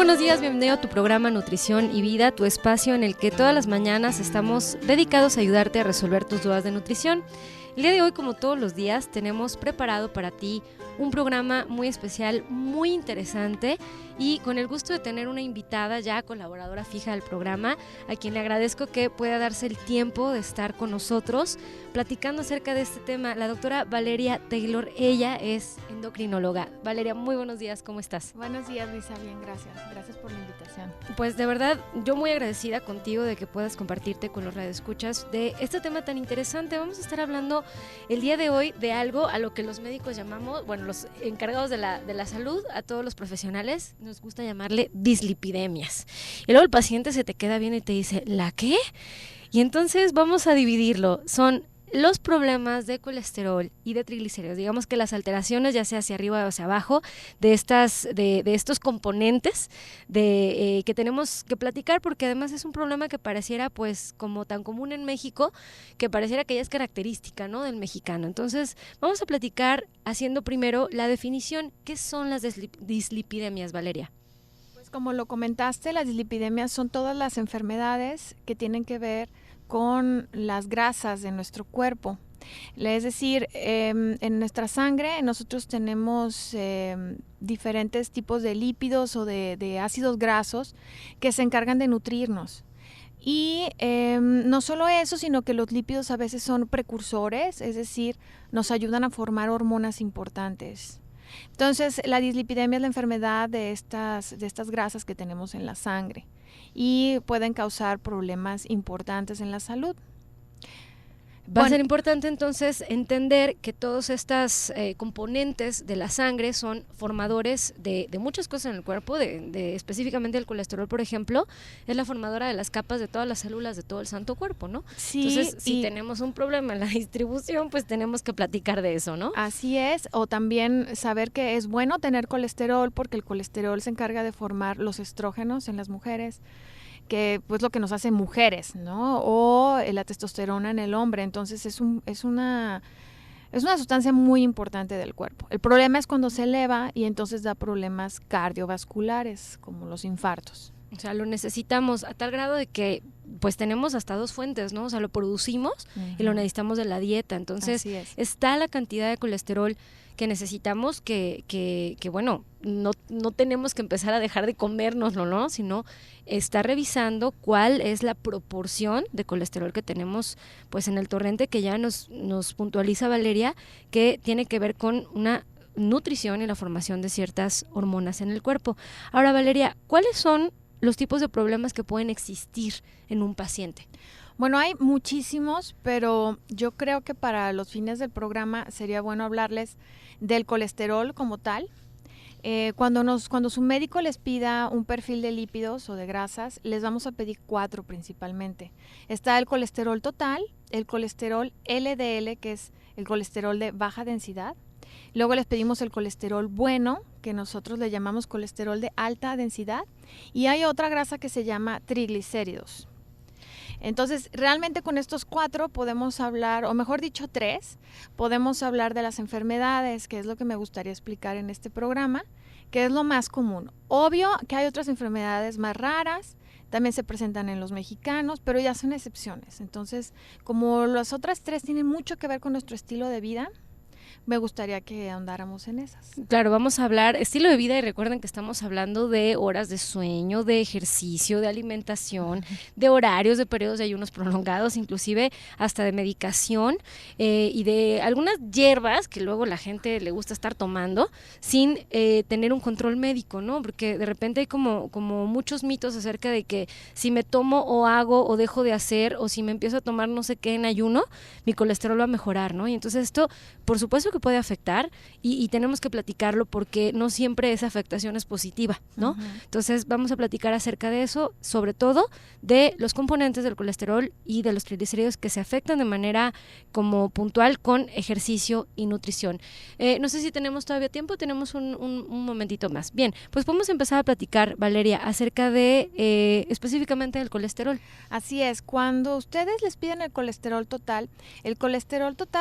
buenos días, bienvenido a tu programa Nutrición y Vida, tu espacio en el que todas las mañanas estamos dedicados a ayudarte a resolver tus dudas de nutrición. El día de hoy, como todos los días, tenemos preparado para ti un programa muy especial, muy interesante y con el gusto de tener una invitada ya colaboradora fija del programa, a quien le agradezco que pueda darse el tiempo de estar con nosotros platicando acerca de este tema, la doctora Valeria Taylor. Ella es endocrinóloga. Valeria, muy buenos días, ¿cómo estás? Buenos días, Luisa, bien, gracias. Gracias por la invitación. Pues de verdad, yo muy agradecida contigo de que puedas compartirte con los radioescuchas de este tema tan interesante. Vamos a estar hablando el día de hoy de algo a lo que los médicos llamamos, bueno, los encargados de la salud, a todos los profesionales, nos gusta llamarle dislipidemias. Y luego el paciente se te queda viendo y te dice, ¿la qué? Y entonces vamos a dividirlo. Son los problemas de colesterol y de triglicéridos, digamos que las alteraciones, ya sea hacia arriba o hacia abajo, de estos componentes que tenemos que platicar, porque además es un problema que pareciera pues como tan común en México, que pareciera que ya es característica, ¿no?, del mexicano. Entonces vamos a platicar haciendo primero la definición. ¿Qué son las dislipidemias, Valeria? Pues como lo comentaste, las dislipidemias son todas las enfermedades que tienen que ver con las grasas de nuestro cuerpo. Es decir, en nuestra sangre nosotros tenemos diferentes tipos de lípidos o de ácidos grasos que se encargan de nutrirnos. Y no solo eso, sino que los lípidos a veces son precursores, es decir, nos ayudan a formar hormonas importantes. Entonces, la dislipidemia es la enfermedad de estas grasas que tenemos en la sangre y pueden causar problemas importantes en la salud. Va a ser importante entonces entender que todos estos componentes de la sangre son formadores de muchas cosas en el cuerpo, específicamente el colesterol, por ejemplo, es la formadora de las capas de todas las células de todo el santo cuerpo, ¿no? Sí, entonces, si tenemos un problema en la distribución, pues tenemos que platicar de eso, ¿no? Así es, o también saber que es bueno tener colesterol porque el colesterol se encarga de formar los estrógenos en las mujeres, que pues lo que nos hace mujeres, ¿no? O la testosterona en el hombre. Entonces es una sustancia muy importante del cuerpo. El problema es cuando se eleva y entonces da problemas cardiovasculares, como los infartos. O sea, lo necesitamos a tal grado de que pues tenemos hasta dos fuentes, ¿no? O sea, lo producimos y lo necesitamos de la dieta. Entonces, está la cantidad de colesterol que necesitamos que bueno, no tenemos que empezar a dejar de comérnoslo, ¿no? Sino está revisando cuál es la proporción de colesterol que tenemos pues en el torrente, que ya nos puntualiza Valeria, que tiene que ver con una nutrición y la formación de ciertas hormonas en el cuerpo. Ahora, Valeria, ¿cuáles son los tipos de problemas que pueden existir en un paciente? Bueno, hay muchísimos, pero yo creo que para los fines del programa sería bueno hablarles del colesterol como tal. Cuando su médico les pida un perfil de lípidos o de grasas, les vamos a pedir 4 principalmente. Está el colesterol total, el colesterol LDL, que es el colesterol de baja densidad. Luego les pedimos el colesterol bueno, que nosotros le llamamos colesterol de alta densidad. Y hay otra grasa que se llama triglicéridos. Entonces, realmente con estos 4 podemos hablar, o mejor dicho 3, podemos hablar de las enfermedades, que es lo que me gustaría explicar en este programa, que es lo más común. Obvio que hay otras enfermedades más raras, también se presentan en los mexicanos, pero ya son excepciones. Entonces, como las otras 3 tienen mucho que ver con nuestro estilo de vida, me gustaría que ahondáramos en esas. Claro, vamos a hablar estilo de vida y recuerden que estamos hablando de horas de sueño, de ejercicio, de alimentación, de horarios, de periodos de ayunos prolongados, inclusive hasta de medicación y de algunas hierbas que luego la gente le gusta estar tomando sin tener un control médico, ¿no? Porque de repente hay como muchos mitos acerca de que si me tomo o hago o dejo de hacer o si me empiezo a tomar no sé qué en ayuno, mi colesterol va a mejorar, ¿no? Y entonces esto, por supuesto que puede afectar y tenemos que platicarlo porque no siempre esa afectación es positiva, ¿no? Entonces vamos a platicar acerca de eso, sobre todo de los componentes del colesterol y de los triglicéridos que se afectan de manera como puntual con ejercicio y nutrición. No sé si tenemos todavía tiempo, tenemos un momentito más. Bien, pues podemos empezar a platicar, Valeria, acerca de específicamente del colesterol. Así es, cuando ustedes les piden el colesterol total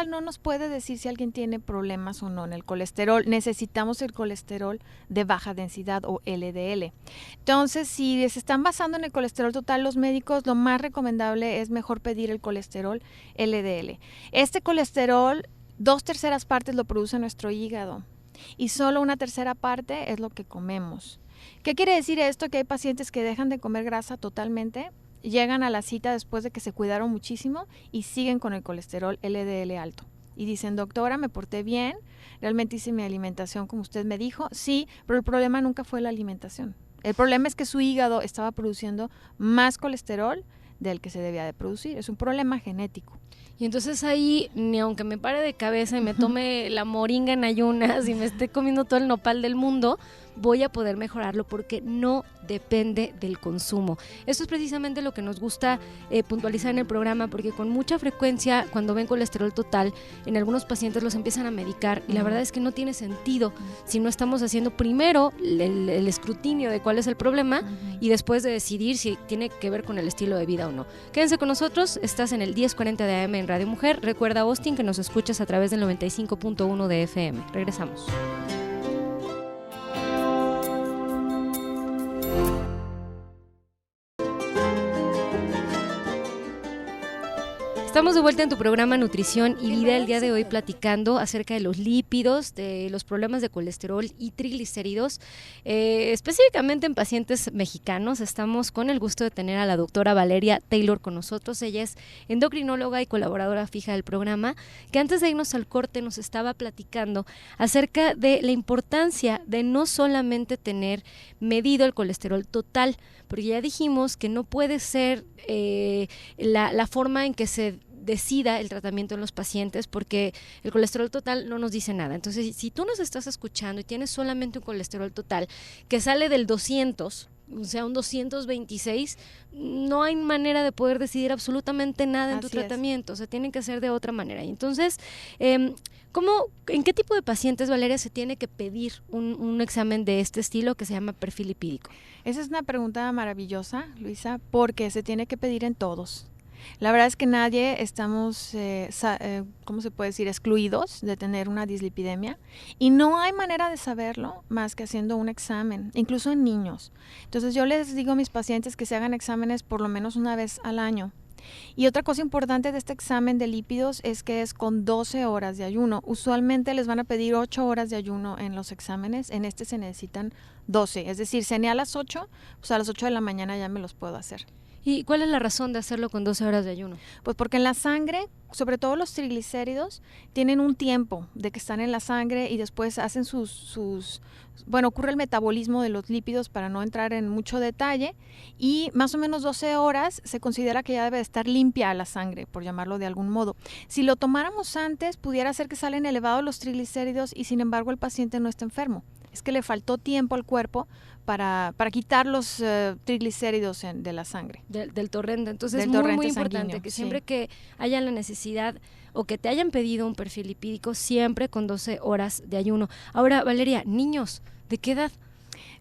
no nos puede decir si alguien tiene tiene problemas o no en el colesterol. Necesitamos el colesterol de baja densidad o LDL. Entonces, si se están basando en el colesterol total, los médicos lo más recomendable es mejor pedir el colesterol LDL. Este colesterol, 2/3 partes lo produce nuestro hígado y solo 1/3 parte es lo que comemos. ¿Qué quiere decir esto? Que hay pacientes que dejan de comer grasa totalmente, llegan a la cita después de que se cuidaron muchísimo y siguen con el colesterol LDL alto. Y dicen, doctora, me porté bien, realmente hice mi alimentación como usted me dijo. Sí, pero el problema nunca fue la alimentación. El problema es que su hígado estaba produciendo más colesterol del que se debía de producir. Es un problema genético. Y entonces ahí, ni aunque me pare de cabeza y me tome la moringa en ayunas y me esté comiendo todo el nopal del mundo, voy a poder mejorarlo porque no depende del consumo. Esto es precisamente lo que nos gusta puntualizar en el programa, porque con mucha frecuencia cuando ven colesterol total, en algunos pacientes los empiezan a medicar y la verdad es que no tiene sentido si no estamos haciendo primero el escrutinio de cuál es el problema y después de decidir si tiene que ver con el estilo de vida o no. Quédense con nosotros, estás en el 1040 de AM en Radio Mujer. Recuerda, Austin, que nos escuchas a través del 95.1 de FM. Regresamos. Estamos de vuelta en tu programa Nutrición y Vida, el día de hoy platicando acerca de los lípidos, de los problemas de colesterol y triglicéridos, específicamente en pacientes mexicanos. Estamos con el gusto de tener a la doctora Valeria Taylor con nosotros. Ella es endocrinóloga y colaboradora fija del programa, que antes de irnos al corte nos estaba platicando acerca de la importancia de no solamente tener medido el colesterol total, porque ya dijimos que no puede ser la forma en que se decida el tratamiento en los pacientes, porque el colesterol total no nos dice nada. Entonces, si tú nos estás escuchando y tienes solamente un colesterol total que sale del 200, o sea, un 226, no hay manera de poder decidir absolutamente nada en tu tratamiento. O sea, tienen que ser de otra manera. Y entonces, ¿en qué tipo de pacientes, Valeria, se tiene que pedir un examen de este estilo que se llama perfil lipídico? Esa es una pregunta maravillosa, Luisa, porque se tiene que pedir en todos. La verdad es que nadie estamos, ¿cómo se puede decir?, excluidos de tener una dislipidemia, y no hay manera de saberlo más que haciendo un examen, incluso en niños. Entonces yo les digo a mis pacientes que se hagan exámenes por lo menos una vez al año. Y otra cosa importante de este examen de lípidos es que es con 12 horas de ayuno. Usualmente les van a pedir 8 horas de ayuno en los exámenes, en este se necesitan 12. Es decir, cené a las 8, pues a las 8 de la mañana ya me los puedo hacer. ¿Y cuál es la razón de hacerlo con 12 horas de ayuno? Pues porque en la sangre, sobre todo los triglicéridos, tienen un tiempo de que están en la sangre y después hacen ocurre el metabolismo de los lípidos, para no entrar en mucho detalle, y más o menos 12 horas se considera que ya debe de estar limpia la sangre, por llamarlo de algún modo. Si lo tomáramos antes, pudiera ser que salen elevados los triglicéridos y sin embargo el paciente no está enfermo. Es que le faltó tiempo al cuerpo para quitar los triglicéridos de la sangre. Del torrente. Entonces es muy importante que siempre que haya la necesidad o que te hayan pedido un perfil lipídico, siempre con 12 horas de ayuno. Ahora, Valeria, niños, ¿de qué edad?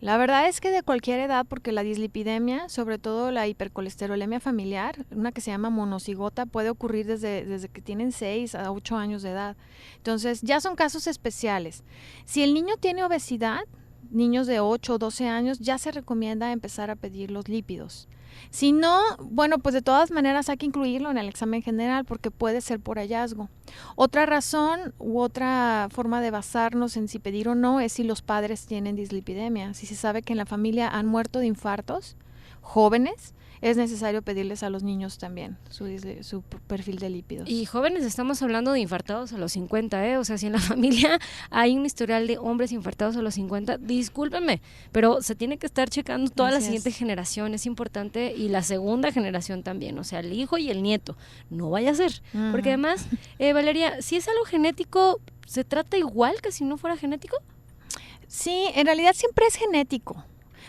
La verdad es que de cualquier edad, porque la dislipidemia, sobre todo la hipercolesterolemia familiar, una que se llama monocigota, puede ocurrir desde que tienen 6 a 8 años de edad. Entonces ya son casos especiales. Si el niño tiene obesidad, niños de 8 o 12 años, ya se recomienda empezar a pedir los lípidos. Si no, bueno, pues de todas maneras hay que incluirlo en el examen general porque puede ser por hallazgo. Otra razón u otra forma de basarnos en si pedir o no es si los padres tienen dislipidemia. Si se sabe que en la familia han muerto de infartos jóvenes, es necesario pedirles a los niños también su perfil de lípidos. Y jóvenes, estamos hablando de infartados a los 50, O sea, si en la familia hay un historial de hombres infartados a los 50, discúlpenme, pero se tiene que estar checando toda la siguiente generación, es importante, y la segunda generación también, o sea, el hijo y el nieto, no vaya a ser, porque además, Valeria, si es algo genético, ¿se trata igual que si no fuera genético? Sí, en realidad siempre es genético.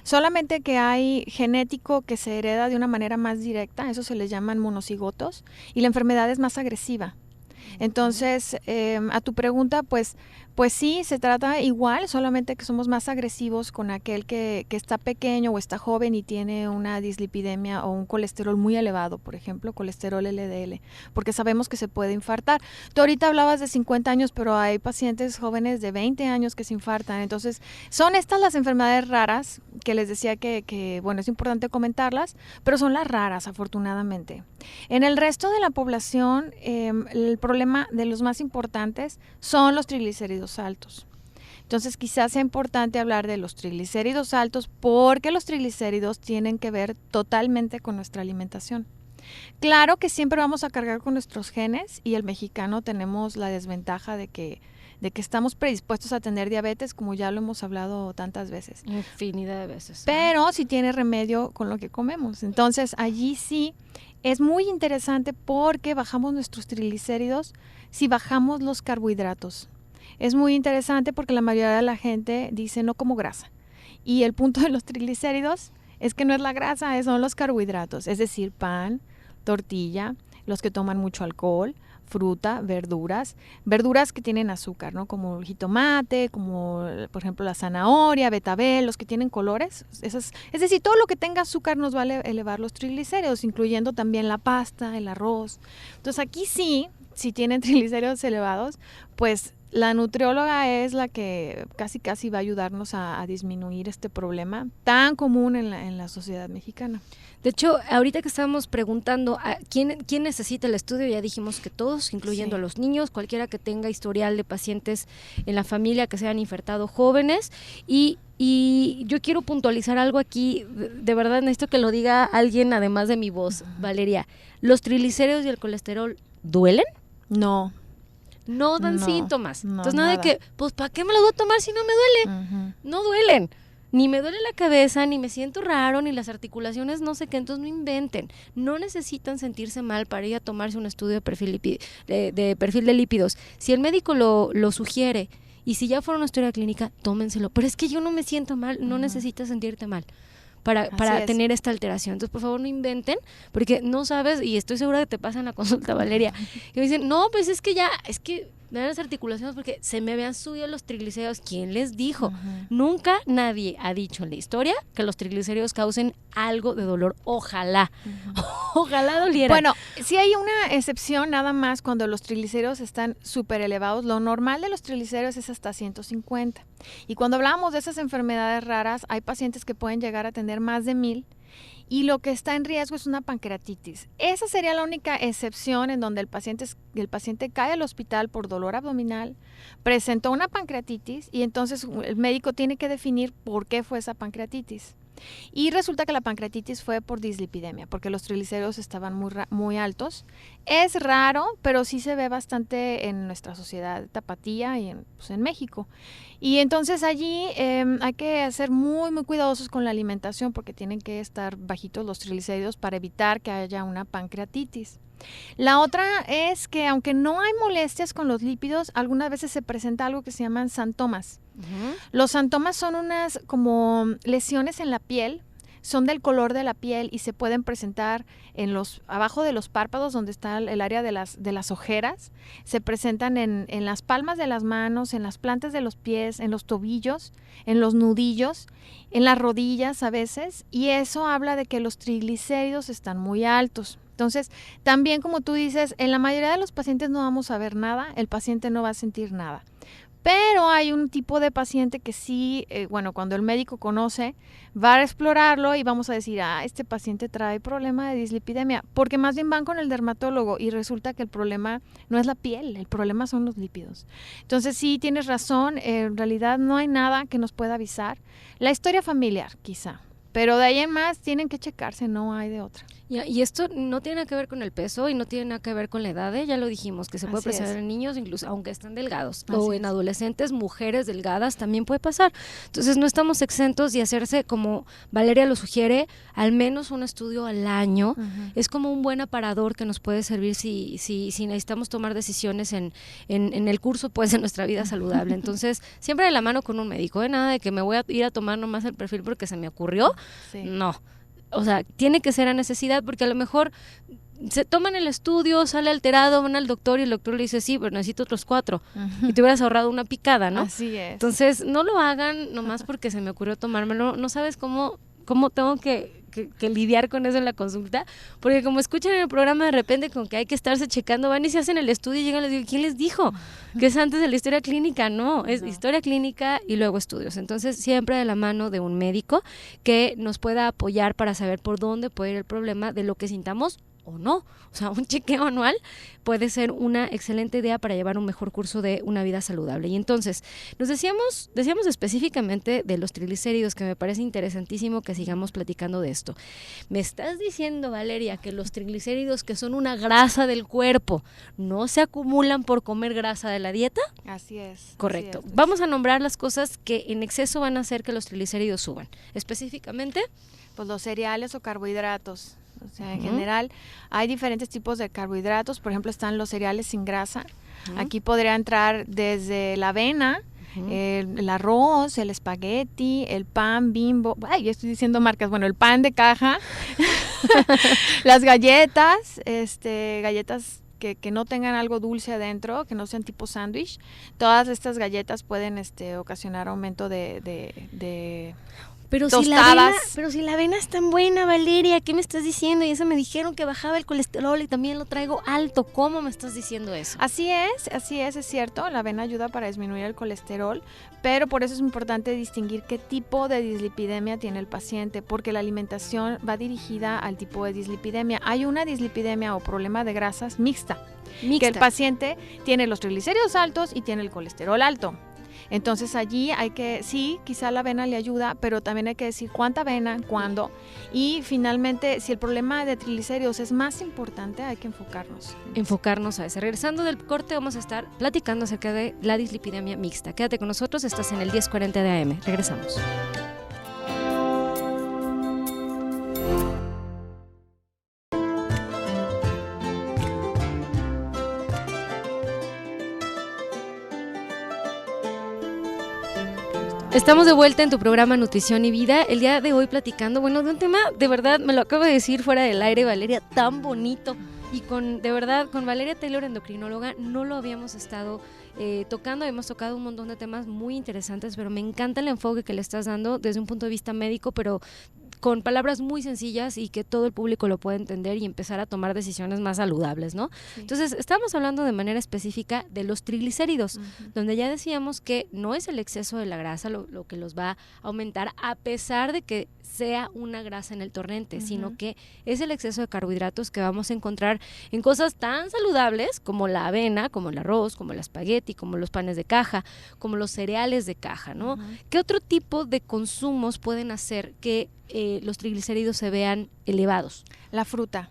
Solamente que hay genético que se hereda de una manera más directa, eso se les llaman monocigotos, y la enfermedad es más agresiva. Entonces, a tu pregunta, pues sí, se trata igual, solamente que somos más agresivos con aquel que está pequeño o está joven y tiene una dislipidemia o un colesterol muy elevado, por ejemplo, colesterol LDL, porque sabemos que se puede infartar. Tú ahorita hablabas de 50 años, pero hay pacientes jóvenes de 20 años que se infartan. Entonces, son estas las enfermedades raras que les decía que bueno, es importante comentarlas, pero son las raras, afortunadamente. En el resto de la población, el problema de los más importantes son los triglicéridos altos. Entonces quizás sea importante hablar de los triglicéridos altos porque los triglicéridos tienen que ver totalmente con nuestra alimentación. Claro que siempre vamos a cargar con nuestros genes y el mexicano tenemos la desventaja de que estamos predispuestos a tener diabetes, como ya lo hemos hablado tantas veces. Infinidad de veces. Pero sí tiene remedio con lo que comemos. Entonces allí sí es muy interesante porque bajamos nuestros triglicéridos si bajamos los carbohidratos. Es muy interesante porque la mayoría de la gente dice no como grasa. Y el punto de los triglicéridos es que no es la grasa, son los carbohidratos. Es decir, pan, tortilla, los que toman mucho alcohol, fruta, verduras que tienen azúcar, ¿no? Como el jitomate, como por ejemplo la zanahoria, betabel, los que tienen colores. Es decir, todo lo que tenga azúcar nos va a elevar los triglicéridos, incluyendo también la pasta, el arroz. Entonces aquí sí, si tienen triglicéridos elevados, pues la nutrióloga es la que casi va a ayudarnos a disminuir este problema tan común en la sociedad mexicana. De hecho, ahorita que estábamos preguntando a quién necesita el estudio, ya dijimos que todos, incluyendo a los niños, cualquiera que tenga historial de pacientes en la familia que se han infartado jóvenes. Y yo quiero puntualizar algo aquí, de verdad necesito que lo diga alguien además de mi voz, Valeria. ¿Los triglicéridos y el colesterol duelen? No dan síntomas. No, entonces nada de que, pues ¿para qué me lo voy a tomar si no me duele? No duelen. Ni me duele la cabeza, ni me siento raro, ni las articulaciones, no sé qué, entonces no inventen. No necesitan sentirse mal para ir a tomarse un estudio de perfil de lípidos. Si el médico lo sugiere y si ya fuera una historia clínica, tómenselo. Pero es que yo no me siento mal, no necesitas sentirte mal para tener esta alteración. Entonces, por favor, no inventen, porque no sabes, y estoy segura que te pasa en la consulta, Valeria, que me dicen, no, pues es que me dan las articulaciones porque se me habían subido los triglicéridos. ¿Quién les dijo? Nunca nadie ha dicho en la historia que los triglicéridos causen algo de dolor. Ojalá. Ojalá doliera. Bueno, sí hay una excepción nada más cuando los triglicéridos están súper elevados. Lo normal de los triglicéridos es hasta 150. Y cuando hablábamos de esas enfermedades raras, hay pacientes que pueden llegar a tener más de 1000. Y lo que está en riesgo es una pancreatitis. Esa sería la única excepción en donde el paciente cae al hospital por dolor abdominal, presentó una pancreatitis y entonces el médico tiene que definir por qué fue esa pancreatitis. Y resulta que la pancreatitis fue por dislipidemia, porque los triglicéridos estaban muy altos. Es raro, pero sí se ve bastante en nuestra sociedad tapatía y en México. Y entonces allí hay que ser muy cuidadosos con la alimentación porque tienen que estar bajitos los triglicéridos para evitar que haya una pancreatitis. La otra es que aunque no hay molestias con los lípidos, algunas veces se presenta algo que se llaman santomas. Los santomas son unas como lesiones en la piel, son del color de la piel y se pueden presentar abajo de los párpados donde está el área de las ojeras, se presentan en las palmas de las manos, en las plantas de los pies, en los tobillos, en los nudillos, en las rodillas a veces, y eso habla de que los triglicéridos están muy altos. Entonces, también como tú dices, en la mayoría de los pacientes no vamos a ver nada, el paciente no va a sentir nada. Pero hay un tipo de paciente que sí, cuando el médico conoce, va a explorarlo y vamos a decir, este paciente trae problema de dislipidemia, porque más bien van con el dermatólogo y resulta que el problema no es la piel, el problema son los lípidos. Entonces sí, tienes razón, en realidad no hay nada que nos pueda avisar. La historia familiar, quizá. Pero de ahí en más tienen que checarse, no hay de otra. Y esto no tiene nada que ver con el peso y no tiene nada que ver con la edad, ya lo dijimos, que se puede presentar en niños, incluso aunque estén delgados, o en adolescentes, mujeres delgadas, también puede pasar. Entonces no estamos exentos de hacerse, como Valeria lo sugiere, al menos un estudio al año. Es como un buen aparador que nos puede servir si necesitamos tomar decisiones en el curso pues de nuestra vida saludable. Entonces siempre de la mano con un médico, nada de que me voy a ir a tomar nomás el perfil porque se me ocurrió. No. O sea, tiene que ser a necesidad porque a lo mejor se toman el estudio, sale alterado, van al doctor y el doctor le dice, sí, pero necesito otros 4. Y te hubieras ahorrado una picada, ¿no? Así es. Entonces, no lo hagan nomás porque se me ocurrió tomármelo. No sabes cómo tengo que lidiar con eso en la consulta, porque como escuchan en el programa de repente con que hay que estarse checando, van y se hacen el estudio y llegan y les digo, ¿quién les dijo? Que es antes de la historia clínica. No, es historia clínica y luego estudios. Entonces, siempre de la mano de un médico que nos pueda apoyar para saber por dónde puede ir el problema de lo que sintamos o no. O sea, un chequeo anual puede ser una excelente idea para llevar un mejor curso de una vida saludable. Y entonces, decíamos específicamente de los triglicéridos, que me parece interesantísimo que sigamos platicando de esto. ¿Me estás diciendo, Valeria, que los triglicéridos, que son una grasa del cuerpo, no se acumulan por comer grasa de la dieta? Así es. Correcto. Así es. Vamos a nombrar las cosas que en exceso van a hacer que los triglicéridos suban. Específicamente, pues los cereales o carbohidratos. O sea, en general hay diferentes tipos de carbohidratos. Por ejemplo, están los cereales sin grasa. Aquí podría entrar desde la avena, el arroz, el espagueti, el pan Bimbo. Ay, ya estoy diciendo marcas. Bueno, el pan de caja, las galletas, galletas que no tengan algo dulce adentro, que no sean tipo sándwich. Todas estas galletas pueden ocasionar aumento de pero tostadas. si la avena es tan buena, Valeria, ¿qué me estás diciendo? Y eso me dijeron que bajaba el colesterol y también lo traigo alto. ¿Cómo me estás diciendo eso? Así es cierto. La avena ayuda para disminuir el colesterol, pero por eso es importante distinguir qué tipo de dislipidemia tiene el paciente, porque la alimentación va dirigida al tipo de dislipidemia. Hay una dislipidemia o problema de grasas mixta, que el paciente tiene los triglicéridos altos y tiene el colesterol alto. Entonces allí sí, quizá la avena le ayuda, pero también hay que decir cuánta avena, cuándo. Y finalmente, si el problema de triglicéridos es más importante, hay que enfocarnos a ese. Regresando del corte, vamos a estar platicando acerca de la dislipidemia mixta. Quédate con nosotros, estás en el 1040 de AM. Regresamos. Estamos de vuelta en tu programa Nutrición y Vida, el día de hoy platicando, de un tema, de verdad, me lo acabo de decir fuera del aire, Valeria, tan bonito, y con Valeria Taylor, endocrinóloga, no lo habíamos estado tocando, hemos tocado un montón de temas muy interesantes, pero me encanta el enfoque que le estás dando desde un punto de vista médico, pero con palabras muy sencillas y que todo el público lo pueda entender y empezar a tomar decisiones más saludables, ¿no? Sí. Entonces, estamos hablando de manera específica de los triglicéridos, donde ya decíamos que no es el exceso de la grasa lo que los va a aumentar, a pesar de que sea una grasa en el torrente, sino que es el exceso de carbohidratos que vamos a encontrar en cosas tan saludables como la avena, como el arroz, como el espagueti, como los panes de caja, como los cereales de caja, ¿no? ¿Qué otro tipo de consumos pueden hacer que los triglicéridos se vean elevados? La fruta.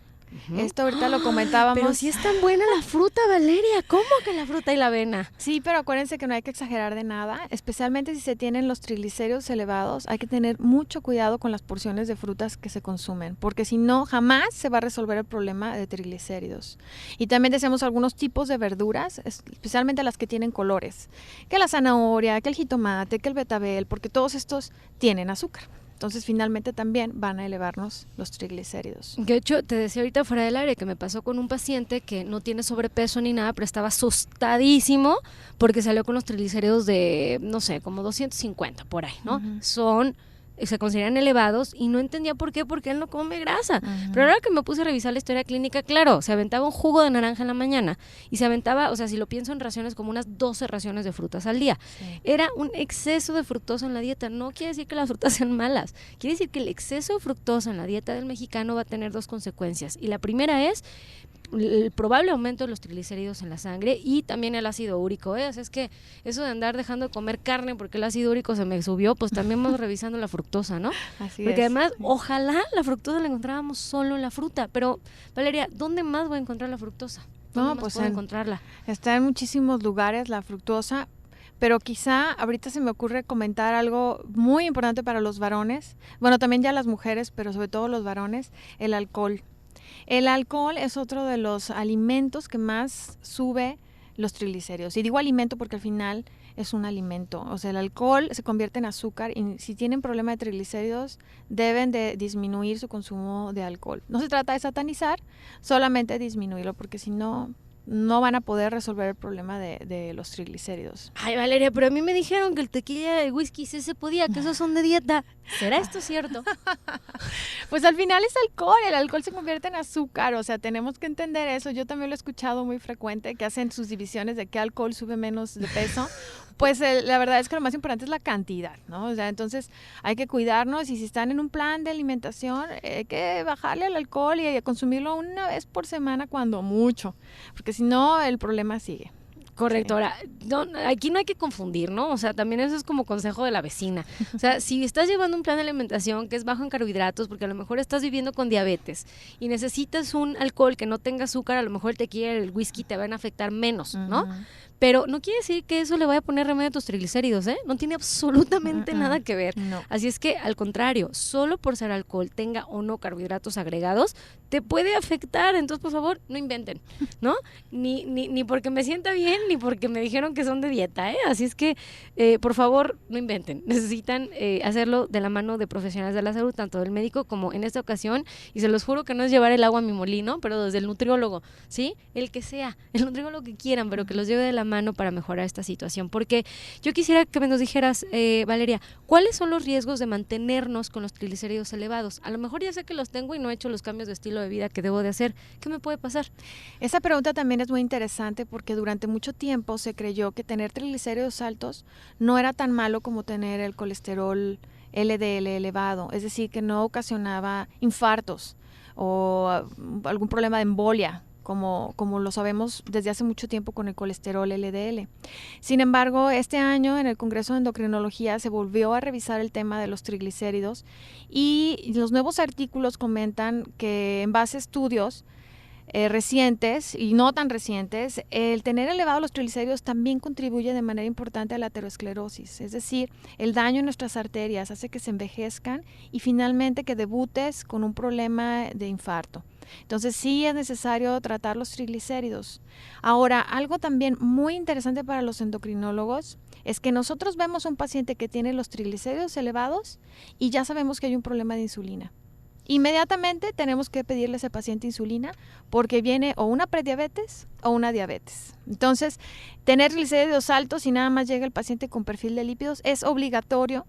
Esto ahorita lo comentábamos. Pero si es tan buena la fruta, Valeria, ¿cómo que la fruta y la avena? Sí, pero acuérdense que no hay que exagerar de nada, especialmente si se tienen los triglicéridos elevados, hay que tener mucho cuidado con las porciones de frutas que se consumen, porque si no, jamás se va a resolver el problema de triglicéridos. Y también deseamos algunos tipos de verduras, especialmente las que tienen colores, que la zanahoria, que el jitomate, que el betabel, porque todos estos tienen azúcar. Entonces, finalmente también van a elevarnos los triglicéridos. De hecho, te decía ahorita fuera del aire que me pasó con un paciente que no tiene sobrepeso ni nada, pero estaba asustadísimo porque salió con los triglicéridos de, no sé, como 250 por ahí, ¿no? Se consideran elevados y no entendía por qué, porque él no come grasa. Pero ahora que me puse a revisar la historia clínica, claro, se aventaba un jugo de naranja en la mañana y se aventaba, o sea, si lo pienso en raciones, como unas 12 raciones de frutas al día. Sí. Era un exceso de fructosa en la dieta. No quiere decir que las frutas sean malas, quiere decir que el exceso de fructosa en la dieta del mexicano va a tener dos consecuencias. Y la primera es el probable aumento de los triglicéridos en la sangre y también el ácido úrico. Es que eso de andar dejando de comer carne porque el ácido úrico se me subió, pues también vamos revisando la fructosa, ¿no? Así porque es. Además, ojalá la fructosa la encontrábamos solo en la fruta. Pero, Valeria, ¿dónde más voy a encontrar la fructosa? ¿Dónde más puedo encontrarla? Está en muchísimos lugares la fructosa, pero quizá ahorita se me ocurre comentar algo muy importante para los varones, bueno, también ya las mujeres, pero sobre todo los varones, el alcohol. El alcohol es otro de los alimentos que más sube los triglicéridos. Y digo alimento porque al final es un alimento. O sea, el alcohol se convierte en azúcar y si tienen problema de triglicéridos deben de disminuir su consumo de alcohol. No se trata de satanizar, solamente disminuirlo porque si no, no van a poder resolver el problema de los triglicéridos. Ay, Valeria, pero a mí me dijeron que el tequila y el whisky sí se podía, que esos son de dieta. ¿Será esto cierto? Pues al final es alcohol, el alcohol se convierte en azúcar, o sea, tenemos que entender eso. Yo también lo he escuchado muy frecuente, que hacen sus divisiones de qué alcohol sube menos de peso. Pues la verdad es que lo más importante es la cantidad, ¿no? O sea, entonces hay que cuidarnos y si están en un plan de alimentación, hay que bajarle al alcohol y consumirlo una vez por semana cuando mucho, porque si no el problema sigue. Correcto, ahora, aquí no hay que confundir, ¿no? O sea, también eso es como consejo de la vecina. O sea, si estás llevando un plan de alimentación que es bajo en carbohidratos, porque a lo mejor estás viviendo con diabetes y necesitas un alcohol que no tenga azúcar, a lo mejor el tequila y el whisky te van a afectar menos, ¿no? Pero no quiere decir que eso le vaya a poner remedio a tus triglicéridos, ¿eh? No tiene absolutamente nada que ver. No. Así es que, al contrario, solo por ser alcohol, tenga o no carbohidratos agregados, te puede afectar. Entonces, por favor, no inventen, ¿no? Ni porque me sienta bien, ni porque me dijeron que son de dieta, ¿eh? Así es que, por favor, no inventen. Necesitan hacerlo de la mano de profesionales de la salud, tanto del médico como en esta ocasión, y se los juro que no es llevar el agua a mi molino, pero desde el nutriólogo, ¿sí? El que sea, el nutriólogo que quieran, pero que los lleve de la mano para mejorar esta situación. Porque yo quisiera que nos dijeras, Valeria, ¿cuáles son los riesgos de mantenernos con los triglicéridos elevados? A lo mejor ya sé que los tengo y no he hecho los cambios de estilo de vida que debo de hacer. ¿Qué me puede pasar? Esa pregunta también es muy interesante porque durante mucho tiempo se creyó que tener triglicéridos altos no era tan malo como tener el colesterol LDL elevado, es decir, que no ocasionaba infartos o algún problema de embolia, como lo sabemos desde hace mucho tiempo con el colesterol LDL. Sin embargo, este año en el Congreso de Endocrinología se volvió a revisar el tema de los triglicéridos y los nuevos artículos comentan que en base a estudios recientes y no tan recientes, el tener elevados los triglicéridos también contribuye de manera importante a la aterosclerosis, es decir, el daño en nuestras arterias hace que se envejezcan y finalmente que debutes con un problema de infarto. Entonces sí es necesario tratar los triglicéridos. Ahora, algo también muy interesante para los endocrinólogos es que nosotros vemos a un paciente que tiene los triglicéridos elevados y ya sabemos que hay un problema de insulina. Inmediatamente tenemos que pedirle a ese paciente insulina porque viene o una prediabetes o una diabetes. Entonces, tener triglicéridos altos y nada más llega el paciente con perfil de lípidos, es obligatorio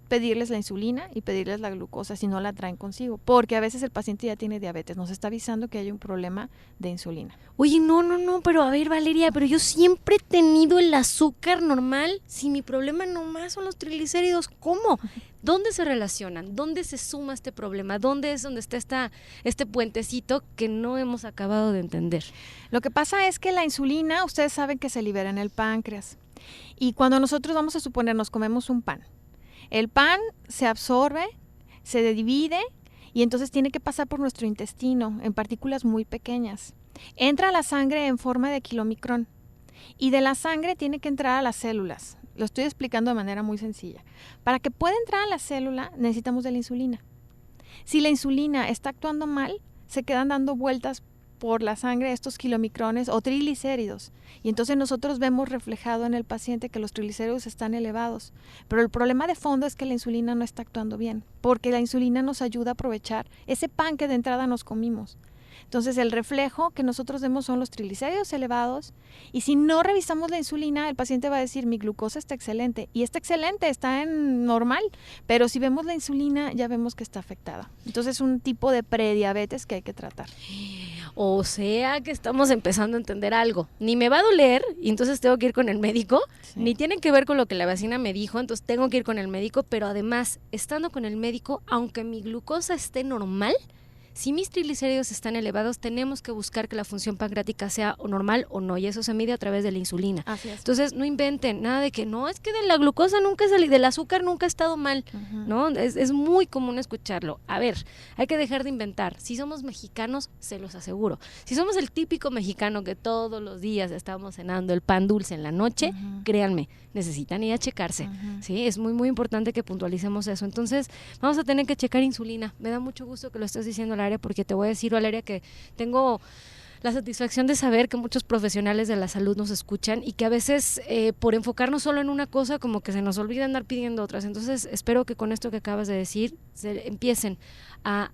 pedirles la insulina y pedirles la glucosa si no la traen consigo, porque a veces el paciente ya tiene diabetes, nos está avisando que hay un problema de insulina. Oye, no, pero a ver, Valeria, pero yo siempre he tenido el azúcar normal, si mi problema nomás son los triglicéridos, ¿cómo? ¿Dónde se relacionan? ¿Dónde se suma este problema? ¿Dónde es donde está este puentecito que no hemos acabado de entender? Lo que pasa es que la insulina, ustedes saben que se libera en el páncreas, y cuando nosotros vamos a suponer nos comemos un pan, el pan se absorbe, se divide y entonces tiene que pasar por nuestro intestino en partículas muy pequeñas. Entra a la sangre en forma de kilomicrón y de la sangre tiene que entrar a las células. Lo estoy explicando de manera muy sencilla. Para que pueda entrar a la célula necesitamos de la insulina. Si la insulina está actuando mal, se quedan dando vueltas por la sangre estos kilomicrones o triglicéridos. Y entonces nosotros vemos reflejado en el paciente que los triglicéridos están elevados. Pero el problema de fondo es que la insulina no está actuando bien, porque la insulina nos ayuda a aprovechar ese pan que de entrada nos comimos. Entonces el reflejo que nosotros vemos son los triglicéridos elevados y si no revisamos la insulina, el paciente va a decir mi glucosa está excelente y está excelente, está en normal, pero si vemos la insulina ya vemos que está afectada. Entonces es un tipo de prediabetes que hay que tratar. O sea que estamos empezando a entender algo. Ni me va a doler y entonces tengo que ir con el médico, sí. Ni tiene que ver con lo que la vecina me dijo, entonces tengo que ir con el médico, pero además, estando con el médico, aunque mi glucosa esté normal, si mis triglicéridos están elevados, tenemos que buscar que la función pancreática sea o normal o no, y eso se mide a través de la insulina. Así es. Entonces, no inventen nada de que no, es que de la glucosa nunca es del azúcar nunca ha estado mal, ¿no? Es muy común escucharlo. A ver, hay que dejar de inventar. Si somos mexicanos, se los aseguro. Si somos el típico mexicano que todos los días estamos cenando el pan dulce en la noche, créanme, necesitan ir a checarse, ¿sí? Es muy, muy importante que puntualicemos eso. Entonces, vamos a tener que checar insulina. Me da mucho gusto que lo estés diciendo, Valeria, porque te voy a decir, Valeria, que tengo la satisfacción de saber que muchos profesionales de la salud nos escuchan y que a veces por enfocarnos solo en una cosa como que se nos olvida andar pidiendo otras. Entonces espero que con esto que acabas de decir se empiecen a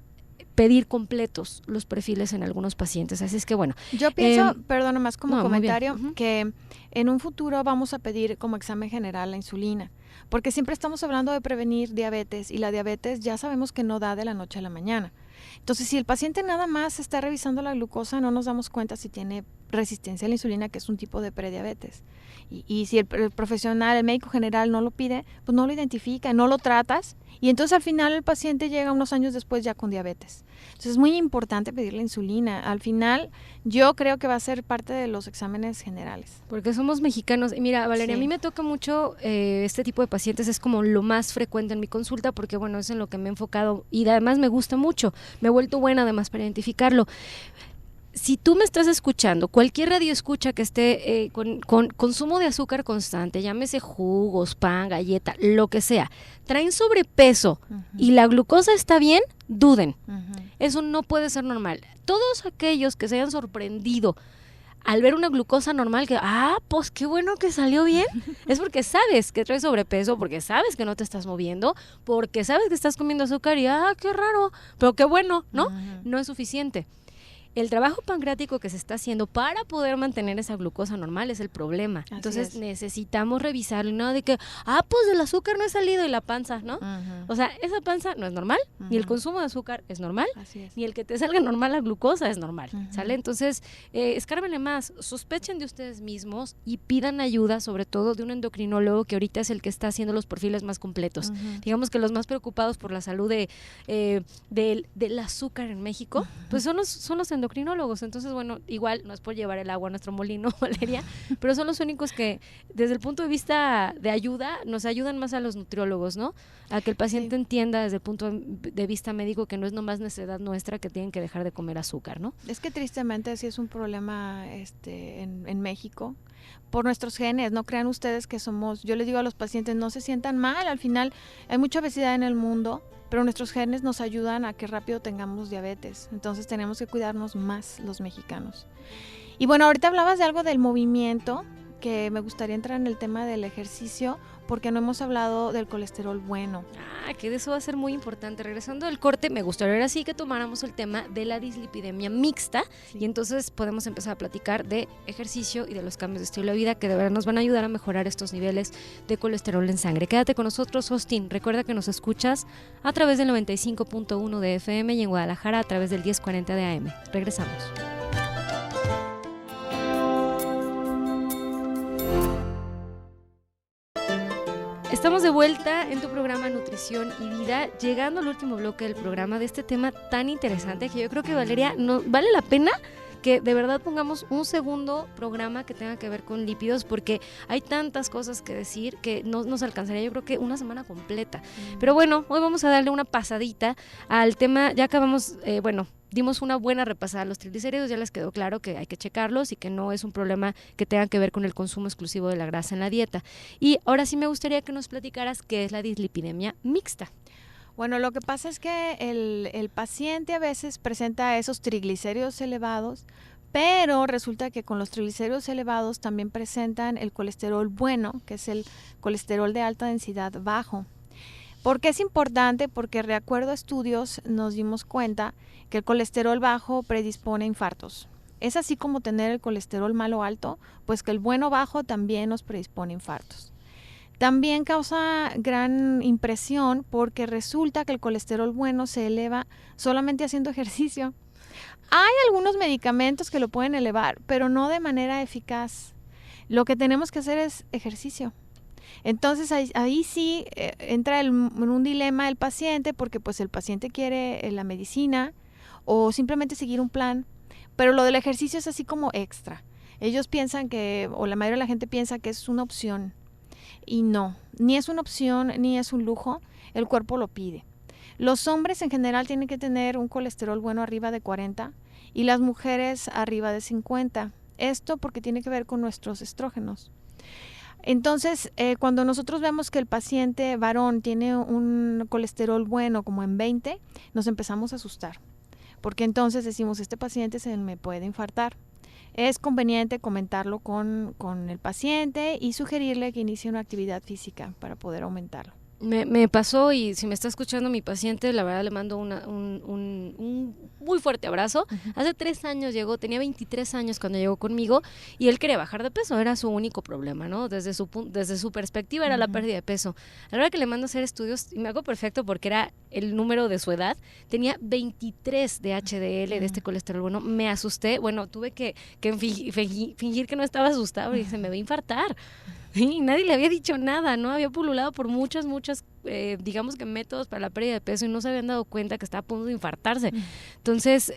pedir completos los perfiles en algunos pacientes. Así es que bueno. Yo pienso, perdón, más como comentario, uh-huh, que en un futuro vamos a pedir como examen general la insulina, porque siempre estamos hablando de prevenir diabetes y la diabetes ya sabemos que no da de la noche a la mañana. Entonces, si el paciente nada más está revisando la glucosa, no nos damos cuenta si tiene resistencia a la insulina, que es un tipo de prediabetes. Y si el profesional, el médico general no lo pide, pues no lo identifica, no lo tratas, y entonces al final el paciente llega unos años después ya con diabetes. Entonces es muy importante pedir la insulina. Al final yo creo que va a ser parte de los exámenes generales. Porque somos mexicanos. Y mira, Valeria, sí, a mí me toca mucho este tipo de pacientes, es como lo más frecuente en mi consulta, porque bueno, es en lo que me he enfocado y además me gusta mucho, me he vuelto buena además para identificarlo. Si tú me estás escuchando, cualquier radio escucha que esté con consumo de azúcar constante, llámese jugos, pan, galleta, lo que sea, traen sobrepeso y la glucosa está bien, duden. Eso no puede ser normal. Todos aquellos que se hayan sorprendido al ver una glucosa normal, que, pues qué bueno que salió bien, es porque sabes que traes sobrepeso, porque sabes que no te estás moviendo, porque sabes que estás comiendo azúcar y, qué raro, pero qué bueno, ¿no? No es suficiente. El trabajo pancreático que se está haciendo para poder mantener esa glucosa normal es el problema. Así Entonces necesitamos revisarlo, y no de que, pues el azúcar no ha salido y la panza, ¿no? O sea, esa panza no es normal, ni el consumo de azúcar es normal, ni el que te salga normal la glucosa es normal, ¿sale? Entonces, escárbenle más, sospechen de ustedes mismos y pidan ayuda, sobre todo de un endocrinólogo que ahorita es el que está haciendo los perfiles más completos. Digamos que los más preocupados por la salud del azúcar en México, pues son los endocrinólogos. Entonces, bueno, igual no es por llevar el agua a nuestro molino, Valeria, pero son los únicos que desde el punto de vista de ayuda nos ayudan más a los nutriólogos, ¿no? A que el paciente entienda desde el punto de vista médico que no es nomás necesidad nuestra que tienen que dejar de comer azúcar, ¿no? Es que tristemente sí es un problema en México por nuestros genes. No crean ustedes que somos, yo les digo a los pacientes, no se sientan mal, al final hay mucha obesidad en el mundo, pero nuestros genes nos ayudan a que rápido tengamos diabetes. Entonces tenemos que cuidarnos más los mexicanos. Y bueno, ahorita hablabas de algo del movimiento, que me gustaría entrar en el tema del ejercicio, porque no hemos hablado del colesterol bueno. Que de eso va a ser muy importante. Regresando del corte, me gustaría ahora sí que tomáramos el tema de la dislipidemia mixta, y entonces podemos empezar a platicar de ejercicio y de los cambios de estilo de vida que de verdad nos van a ayudar a mejorar estos niveles de colesterol en sangre. Quédate con nosotros, Austin. Recuerda que nos escuchas a través del 95.1 de FM y en Guadalajara a través del 1040 de AM. Regresamos. Estamos de vuelta en tu programa Nutrición y Vida, llegando al último bloque del programa de este tema tan interesante que yo creo que, Valeria, vale la pena que de verdad pongamos un segundo programa que tenga que ver con lípidos, porque hay tantas cosas que decir que no nos alcanzaría, yo creo que una semana completa. Pero bueno, hoy vamos a darle una pasadita al tema. Ya acabamos, dimos una buena repasada a los triglicéridos, ya les quedó claro que hay que checarlos y que no es un problema que tenga que ver con el consumo exclusivo de la grasa en la dieta. Y ahora sí me gustaría que nos platicaras qué es la dislipidemia mixta. Bueno, lo que pasa es que el paciente a veces presenta esos triglicéridos elevados, pero resulta que con los triglicéridos elevados también presentan el colesterol bueno, que es el colesterol de alta densidad bajo. ¿Por qué es importante? Porque de acuerdo a estudios nos dimos cuenta que el colesterol bajo predispone a infartos. Es así como tener el colesterol malo alto, pues que el bueno bajo también nos predispone a infartos. También causa gran impresión porque resulta que el colesterol bueno se eleva solamente haciendo ejercicio. Hay algunos medicamentos que lo pueden elevar, pero no de manera eficaz. Lo que tenemos que hacer es ejercicio. Entonces ahí sí entra en un dilema el paciente, porque pues el paciente quiere la medicina o simplemente seguir un plan, pero lo del ejercicio es así como extra. Ellos piensan o la mayoría de la gente piensa que es una opción. Y no, ni es una opción, ni es un lujo, el cuerpo lo pide. Los hombres en general tienen que tener un colesterol bueno arriba de 40 y las mujeres arriba de 50. Esto porque tiene que ver con nuestros estrógenos. Entonces, cuando nosotros vemos que el paciente varón tiene un colesterol bueno como en 20, nos empezamos a asustar. porque entonces decimos, este paciente se me puede infartar. Es conveniente comentarlo con el paciente y sugerirle que inicie una actividad física para poder aumentarlo. Me pasó, y si me está escuchando mi paciente, la verdad le mando un muy fuerte abrazo. Hace 3 años llegó, tenía 23 años cuando llegó conmigo, y él quería bajar de peso, era su único problema, ¿no? Desde su perspectiva era la pérdida de peso. A la hora que le mando a hacer estudios, y me hago perfecto porque era el número de su edad, tenía 23 de HDL, de este colesterol bueno, me asusté, bueno, tuve que fingir que no estaba asustado, y se me va a infartar. Sí, nadie le había dicho nada, ¿no? Había pululado por muchas, digamos que métodos para la pérdida de peso, y no se habían dado cuenta que estaba a punto de infartarse. Entonces,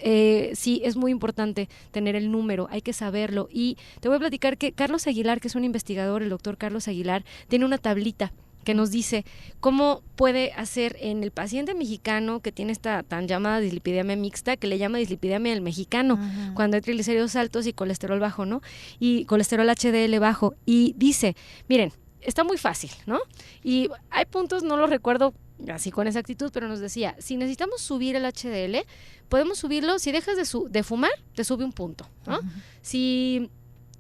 sí, es muy importante tener el número, hay que saberlo. Y te voy a platicar que Carlos Aguilar, que es un investigador, el doctor Carlos Aguilar, tiene una tablita que nos dice cómo puede hacer en el paciente mexicano que tiene esta tan llamada dislipidemia mixta, que le llama dislipidemia del mexicano, cuando hay triglicéridos altos y colesterol bajo, ¿no? Y colesterol HDL bajo. Y dice, miren, está muy fácil, ¿no? Y hay puntos, no los recuerdo así con exactitud, pero nos decía, si necesitamos subir el HDL, podemos subirlo, si dejas de fumar, te sube un punto, ¿no? Si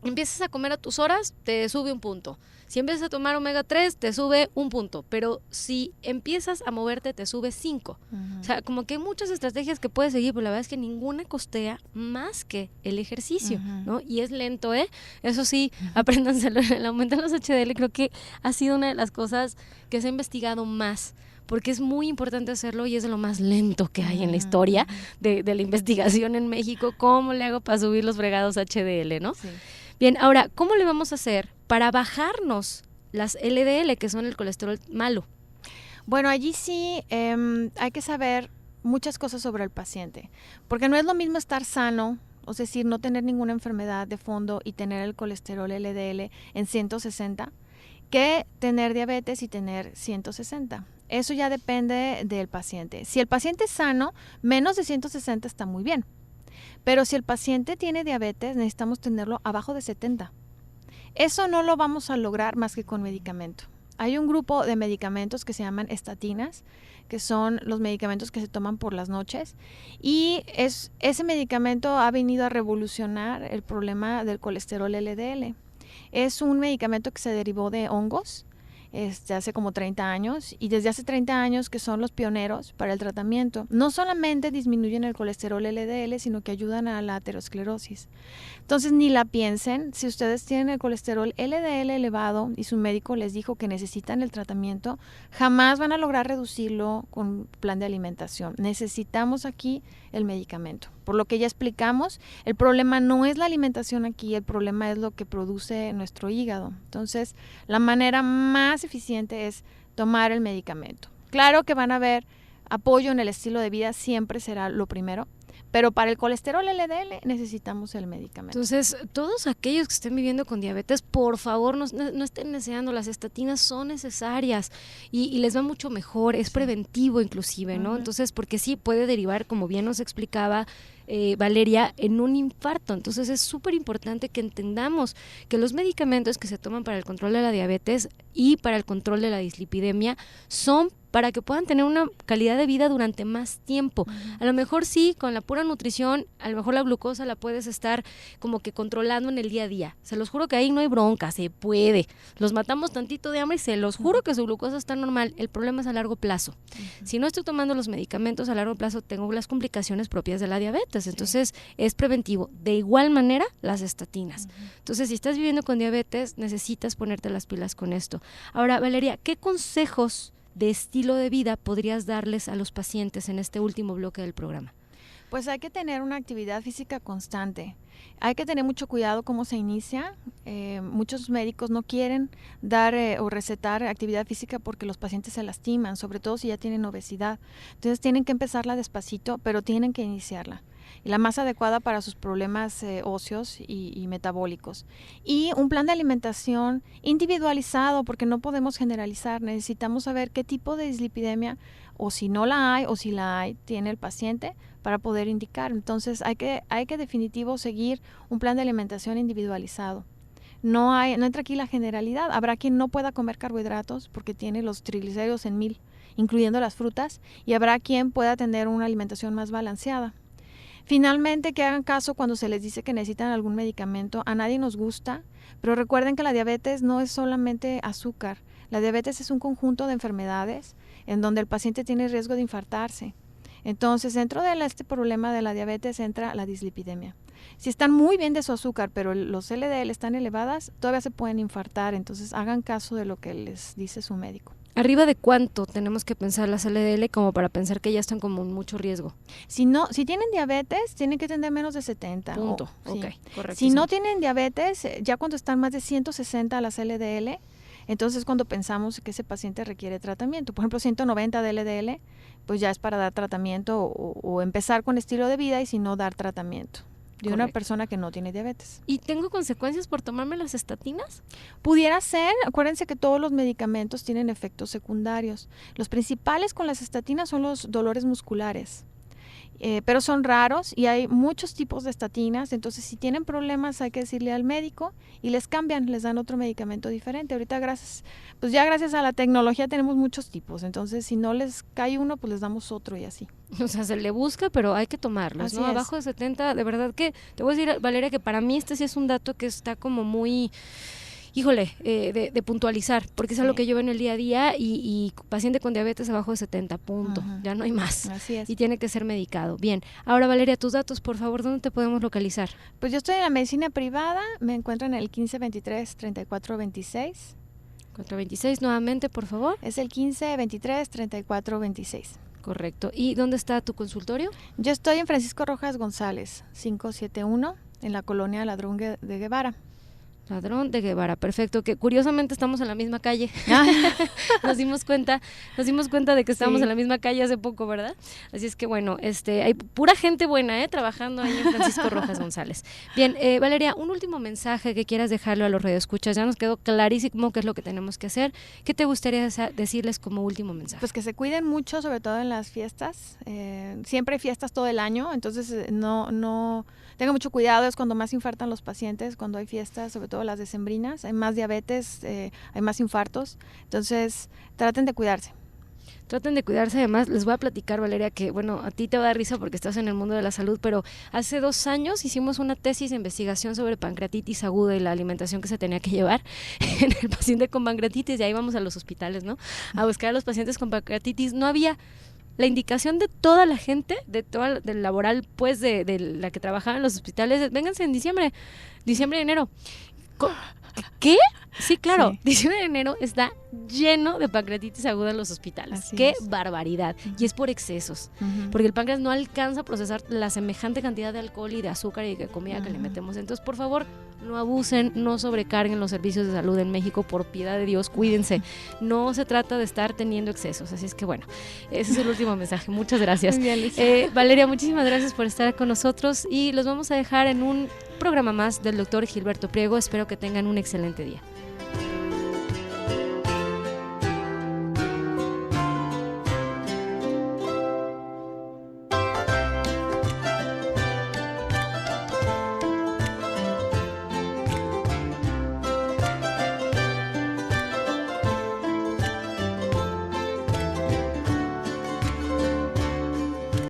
empiezas a comer a tus horas, te sube un punto. Si empiezas a tomar omega 3, te sube un punto, pero si empiezas a moverte, te sube 5. O sea, como que hay muchas estrategias que puedes seguir, pero la verdad es que ninguna costea más que el ejercicio, ¿no? Y es lento, ¿eh? Eso sí, apréndanselo. El aumento en los HDL creo que ha sido una de las cosas que se ha investigado más, porque es muy importante hacerlo y es de lo más lento que hay en la historia de la investigación en México. ¿Cómo le hago para subir los fregados HDL, no? Sí. Bien, ahora, ¿cómo le vamos a hacer para bajarnos las LDL, que son el colesterol malo? Bueno, allí sí hay que saber muchas cosas sobre el paciente, porque no es lo mismo estar sano, es decir, no tener ninguna enfermedad de fondo y tener el colesterol LDL en 160, que tener diabetes y tener 160. Eso ya depende del paciente. Si el paciente es sano, menos de 160 está muy bien. Pero si el paciente tiene diabetes, necesitamos tenerlo abajo de 70. Eso no lo vamos a lograr más que con medicamento. Hay un grupo de medicamentos que se llaman estatinas, que son los medicamentos que se toman por las noches, y ese medicamento ha venido a revolucionar el problema del colesterol LDL. Es un medicamento que se derivó de hongos hace como 30 años, y desde hace 30 años que son los pioneros para el tratamiento. No solamente disminuyen el colesterol LDL, sino que ayudan a la aterosclerosis. Entonces, ni la piensen. Si ustedes tienen el colesterol LDL elevado y su médico les dijo que necesitan el tratamiento, jamás van a lograr reducirlo con un plan de alimentación. Necesitamos aquí el medicamento. Por lo que ya explicamos, el problema no es la alimentación aquí, el problema es lo que produce nuestro hígado. Entonces, la manera más eficiente es tomar el medicamento. Claro que van a haber apoyo en el estilo de vida, siempre será lo primero, pero para el colesterol LDL necesitamos el medicamento. Entonces, todos aquellos que estén viviendo con diabetes, por favor, no estén deseando, las estatinas son necesarias y les va mucho mejor, es preventivo inclusive, ¿no? Entonces, porque sí puede derivar, como bien nos explicaba Valeria, en un infarto. Entonces es súper importante que entendamos que los medicamentos que se toman para el control de la diabetes y para el control de la dislipidemia son para que puedan tener una calidad de vida durante más tiempo. A lo mejor sí, con la pura nutrición, a lo mejor la glucosa la puedes estar como que controlando en el día a día. Se los juro que ahí no hay bronca, se puede. Los matamos tantito de hambre y se los juro que su glucosa está normal. El problema es a largo plazo. Si no estoy tomando los medicamentos a largo plazo, tengo las complicaciones propias de la diabetes. Entonces es preventivo. De igual manera, las estatinas. Entonces, si estás viviendo con diabetes, necesitas ponerte las pilas con esto. Ahora, Valeria, ¿qué consejos de estilo de vida podrías darles a los pacientes en este último bloque del programa? Pues hay que tener una actividad física constante. Hay que tener mucho cuidado cómo se inicia. Muchos médicos no quieren dar o recetar actividad física porque los pacientes se lastiman, sobre todo si ya tienen obesidad. Entonces tienen que empezarla despacito, pero tienen que iniciarla. Y la más adecuada para sus problemas óseos y metabólicos. Y un plan de alimentación individualizado, porque no podemos generalizar. Necesitamos saber qué tipo de dislipidemia, o si no la hay, o si la hay, tiene el paciente para poder indicar. Entonces hay que definitivo seguir un plan de alimentación individualizado. No entra aquí la generalidad. Habrá quien no pueda comer carbohidratos porque tiene los triglicéridos en 1000, incluyendo las frutas, y habrá quien pueda tener una alimentación más balanceada. Finalmente, que hagan caso cuando se les dice que necesitan algún medicamento. A nadie nos gusta, pero recuerden que la diabetes no es solamente azúcar. La diabetes es un conjunto de enfermedades en donde el paciente tiene riesgo de infartarse. Entonces, dentro de este problema de la diabetes entra la dislipidemia. Si están muy bien de su azúcar, pero los LDL están elevadas, todavía se pueden infartar. Entonces, hagan caso de lo que les dice su médico. ¿Arriba de cuánto tenemos que pensar las LDL como para pensar que ya están como en mucho riesgo? Si tienen diabetes, tienen que tener menos de 70. Punto. Sí. Ok, correcto. Si no tienen diabetes, ya cuando están más de 160 las LDL, entonces cuando pensamos que ese paciente requiere tratamiento. Por ejemplo, 190 de LDL, pues ya es para dar tratamiento o empezar con estilo de vida y si no dar tratamiento de una persona que no tiene diabetes. ¿Y tengo consecuencias por tomarme las estatinas? Pudiera ser. Acuérdense que todos los medicamentos tienen efectos secundarios. Los principales con las estatinas son los dolores musculares. Pero son raros y hay muchos tipos de estatinas, entonces si tienen problemas hay que decirle al médico y les cambian, les dan otro medicamento diferente. Ahorita gracias a la tecnología tenemos muchos tipos, entonces si no les cae uno, pues les damos otro y así. O sea, se le busca, pero hay que tomarlos, Así ¿no? es. Abajo de 70, de verdad que, te voy a decir, Valeria, que para mí este sí es un dato que está como muy... Híjole, de puntualizar, porque es algo que yo veo en el día a día y paciente con diabetes abajo de 70, punto, ya no hay más. Así es. Y tiene que ser medicado. Bien, ahora Valeria, tus datos, por favor, ¿dónde te podemos localizar? Pues yo estoy en la medicina privada, me encuentro en el 1523-3426. 426 nuevamente, por favor. Es el 1523-3426. Correcto. ¿Y dónde está tu consultorio? Yo estoy en Francisco Rojas González, 571, en la colonia Ladrón de Guevara. Ladrón de Guevara, perfecto, que curiosamente estamos en la misma calle. Nos dimos cuenta de que estamos en la misma calle hace poco, ¿verdad? Así es que bueno, hay pura gente buena, trabajando ahí en Francisco Rojas González. Bien, Valeria, un último mensaje que quieras dejarle a los radioescuchas, ya nos quedó clarísimo qué es lo que tenemos que hacer. ¿Qué te gustaría decirles como último mensaje? Pues que se cuiden mucho, sobre todo en las fiestas. Siempre hay fiestas todo el año, entonces no tengan mucho cuidado, es cuando más infartan los pacientes, cuando hay fiestas, sobre todo las decembrinas, hay más diabetes, hay más infartos, entonces traten de cuidarse. Traten de cuidarse. Además, les voy a platicar, Valeria, que bueno, a ti te va a dar risa porque estás en el mundo de la salud, pero hace 2 años hicimos una tesis de investigación sobre pancreatitis aguda y la alimentación que se tenía que llevar en el paciente con pancreatitis, y ahí vamos a los hospitales, ¿no? A buscar a los pacientes con pancreatitis. No había la indicación de toda la gente, del laboral, pues, de la que trabajaba en los hospitales, vénganse en diciembre y enero. ¿Qué? Sí, claro, Sí. Diciembre y enero está lleno de pancreatitis aguda en los hospitales. Así ¡Qué es. barbaridad! Y es por excesos, Uh-huh. porque el páncreas no alcanza a procesar la semejante cantidad de alcohol y de azúcar y de comida que le metemos. Entonces, por favor, no abusen, no sobrecarguen los servicios de salud en México, por piedad de Dios, cuídense. No se trata de estar teniendo excesos, así es que bueno, ese es el último mensaje. Muchas gracias. Muy bien, Luisa. Valeria, muchísimas gracias por estar con nosotros y los vamos a dejar en un programa más del doctor Gilberto Priego. Espero que tengan un excelente día.